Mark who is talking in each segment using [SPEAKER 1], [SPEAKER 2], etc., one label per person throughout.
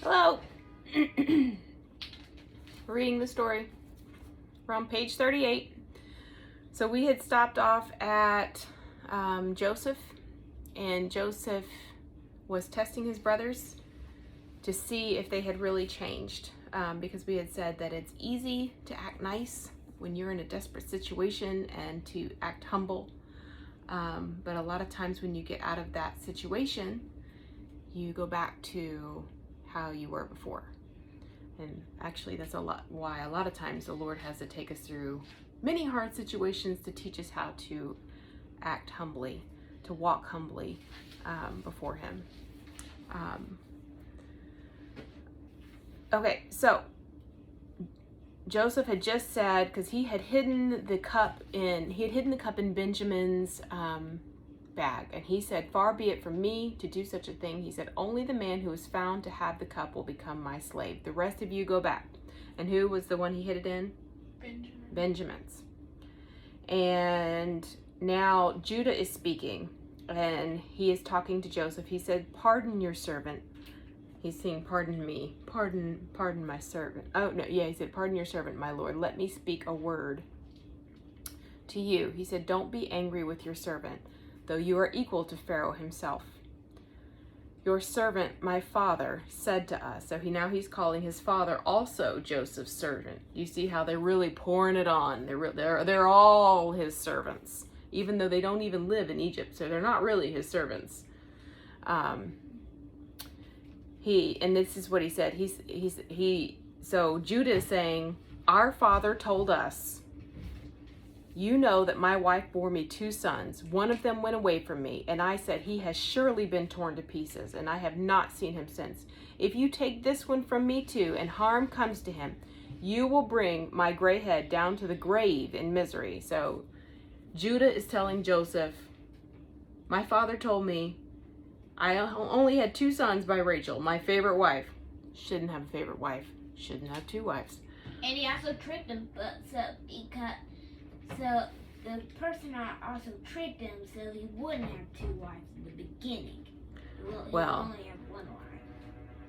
[SPEAKER 1] Hello. Reading the story. We're on page 38. So we had stopped off at Joseph, and Joseph was testing his brothers to see if they had really changed, because we had said that it's easy to act nice when you're in a desperate situation and to act humble, but a lot of times when you get out of that situation, you go back to how you were before. And actually that's why a lot of times the Lord has to take us through many hard situations to teach us how to act humbly, to walk humbly before Him. Okay, so Joseph had just said, because he had hidden the cup in Benjamin's bag, and he said, "Far be it from me to do such a thing." He said, "Only the man who is found to have the cup will become my slave. The rest of you go back." And who was the one he hid it in? Benjamin's. And now Judah is speaking, and he is talking to Joseph. He said, "Pardon your servant." He's saying, "Pardon me, pardon my servant." Oh no, yeah, he said, "Pardon your servant, my lord. Let me speak a word to you." He said, "Don't be angry with your servant, though you are equal to Pharaoh himself. Your servant, my father, said to us." So he's calling his father also Joseph's servant. You see how they're really pouring it on. They're all his servants, even though they don't even live in Egypt. So they're not really his servants. And this is what he said. So Judah is saying, "Our father told us, 'You know that my wife bore me 2 sons. One of them went away from me, and I said, he has surely been torn to pieces, and I have not seen him since. If you take this one from me too, and harm comes to him, you will bring my gray head down to the grave in misery." So Judah is telling Joseph, "My father told me I only had 2 sons by Rachel, my favorite wife." Shouldn't have a favorite wife. Shouldn't have 2 wives.
[SPEAKER 2] And he also tricked him, so the person also tricked him so he wouldn't have 2 wives in the beginning. He only have 1 wife.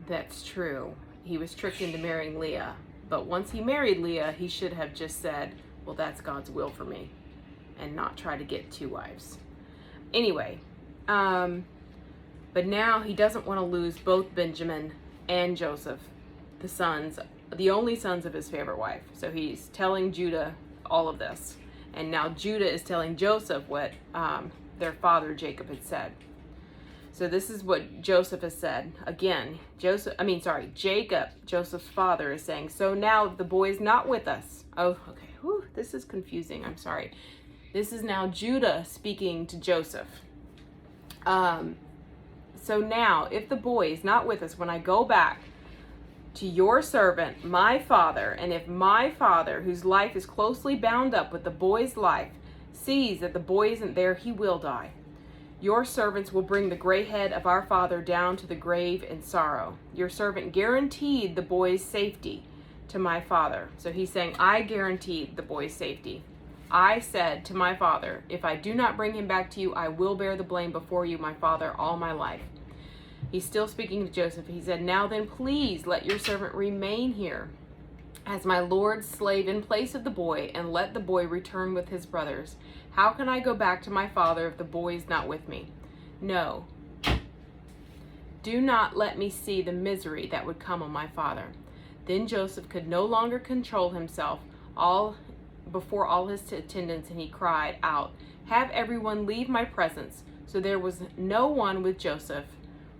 [SPEAKER 1] That's true. He was tricked into marrying Leah. But once he married Leah, he should have just said, "Well, that's God's will for me," and not try to get 2 wives. Anyway, but now he doesn't want to lose both Benjamin and Joseph, the only sons of his favorite wife. So he's telling Judah all of this. And now Judah is telling Joseph what their father Jacob had said. So this is what Joseph has said. Again, Jacob, Joseph's father, is saying, "So now the boy is not with us." Oh, okay. Whew, this is confusing. I'm sorry. This is now Judah speaking to Joseph. "So now, if the boy is not with us when I go back to your servant, my father, and if my father, whose life is closely bound up with the boy's life, sees that the boy isn't there, he will die. Your servants will bring the gray head of our father down to the grave in sorrow. Your servant guaranteed the boy's safety to my father." So he's saying, "I guaranteed the boy's safety. I said to my father, if I do not bring him back to you, I will bear the blame before you, my father, all my life." He's still speaking to Joseph. He said, "Now then, please let your servant remain here as my Lord's slave in place of the boy, and let the boy return with his brothers. How can I go back to my father if the boy is not with me? No. Do not let me see the misery that would come on my father." Then Joseph could no longer control himself before all his attendants, and he cried out, "Have everyone leave my presence." So there was no one with Joseph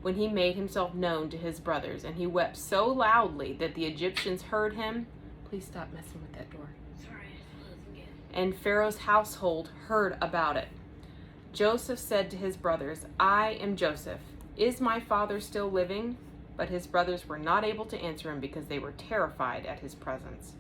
[SPEAKER 1] when he made himself known to his brothers, and he wept so loudly that the Egyptians heard him. Please stop messing with that door.
[SPEAKER 2] Sorry, it's closing it.
[SPEAKER 1] And Pharaoh's household heard about it. Joseph said to his brothers, "I am Joseph. Is my father still living?" But his brothers were not able to answer him because they were terrified at his presence.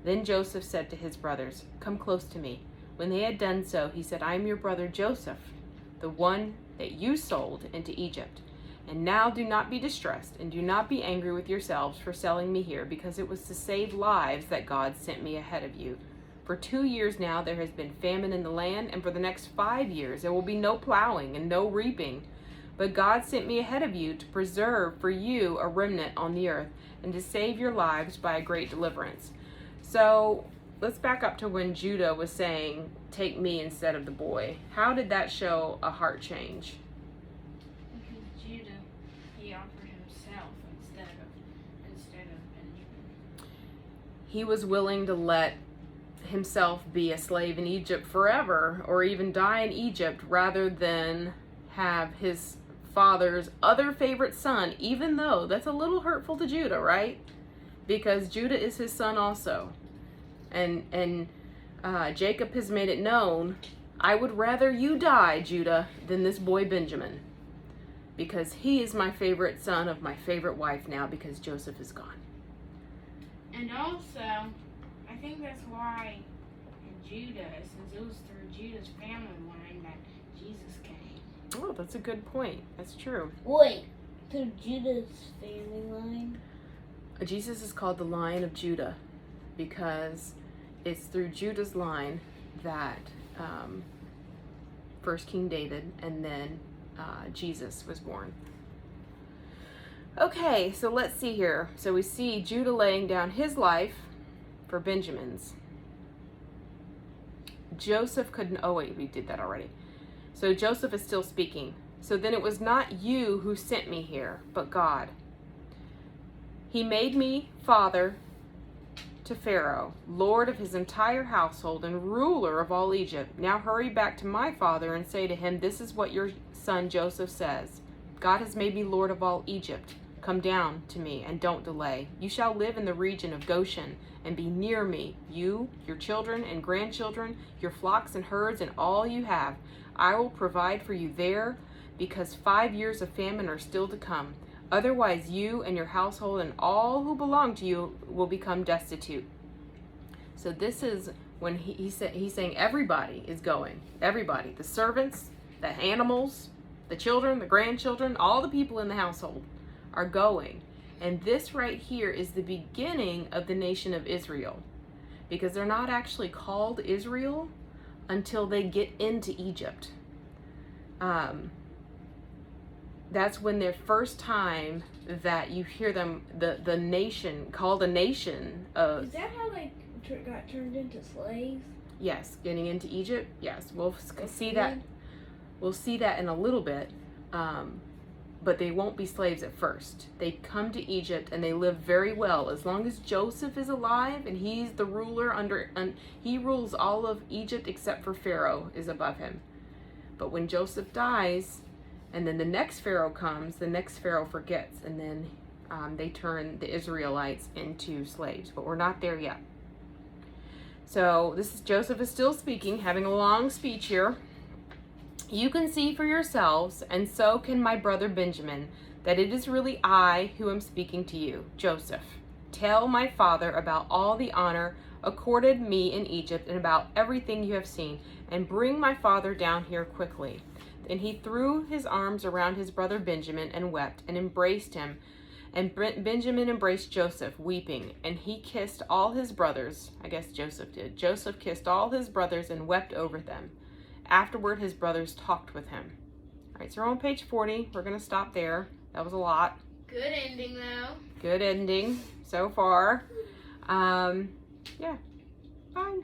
[SPEAKER 1] Then Joseph said to his brothers, "Come close to me." When they had done so, he said, "I am your brother Joseph, the one that you sold into Egypt. And now do not be distressed, and do not be angry with yourselves for selling me here, because it was to save lives that God sent me ahead of you. For 2 years now there has been famine in the land, and for the next 5 years there will be no plowing and no reaping. But God sent me ahead of you to preserve for you a remnant on the earth and to save your lives by a great deliverance. So let's back up to when Judah was saying, take me instead of the boy. How did that show a heart change?
[SPEAKER 2] Because Judah, he offered himself instead of Benjamin.
[SPEAKER 1] He was willing to let himself be a slave in Egypt forever, or even die in Egypt, rather than have his father's other favorite son, even though that's a little hurtful to Judah, right? Because Judah is his son also. And Jacob has made it known, I would rather you die, Judah, than this boy Benjamin, because he is my favorite son of my favorite wife now, because Joseph is gone.
[SPEAKER 2] And also, I think that's why in Judah, since it was through Judah's family line that Jesus came.
[SPEAKER 1] Oh, that's a good point. That's true.
[SPEAKER 2] Wait, through Judah's family line?
[SPEAKER 1] Jesus is called the Lion of Judah because it's through Judah's line that first King David and then Jesus was born. Okay, so let's see here. So we see Judah laying down his life for Benjamin's. Joseph couldn't, oh wait, we did that already. So Joseph is still speaking. So then it was not you who sent me here, but God. He made me father to Pharaoh, lord of his entire household and ruler of all Egypt. Now hurry back to my father and say to him, this is what your son Joseph says. God has made me lord of all Egypt. Come down to me and don't delay. You shall live in the region of Goshen and be near me, you, your children and grandchildren, your flocks and herds, and all you have. I will provide for you there, because 5 years of famine are still to come. Otherwise, you and your household and all who belong to you will become destitute. So this is when he's saying everybody is going. Everybody, the servants, the animals, the children, the grandchildren, all the people in the household are going. And this right here is the beginning of the nation of Israel, because they're not actually called Israel until they get into Egypt. That's when the first time that you hear them, the nation, called a nation of...
[SPEAKER 2] Is that how they got turned into slaves?
[SPEAKER 1] Yes, getting into Egypt, yes. We'll see that. We'll see that in a little bit. But they won't be slaves at first. They come to Egypt and they live very well. As long as Joseph is alive and he's the ruler he rules all of Egypt except for Pharaoh is above him. But when Joseph dies, and then the next Pharaoh comes, the next Pharaoh forgets, and then they turn the Israelites into slaves. But we're not there yet. So Joseph is still speaking, having a long speech here. You can see for yourselves, and so can my brother Benjamin, that it is really I who am speaking to you, Joseph. Tell my father about all the honor accorded me in Egypt and about everything you have seen, and bring my father down here quickly. Then he threw his arms around his brother Benjamin and wept and embraced him. And Benjamin embraced Joseph, weeping, and he kissed all his brothers. I guess Joseph did. Joseph kissed all his brothers and wept over them. Afterward, his brothers talked with him. All right, so we're on page 40. We're going to stop there. That was a lot.
[SPEAKER 2] Good ending, though.
[SPEAKER 1] Good ending so far. Yeah, fine.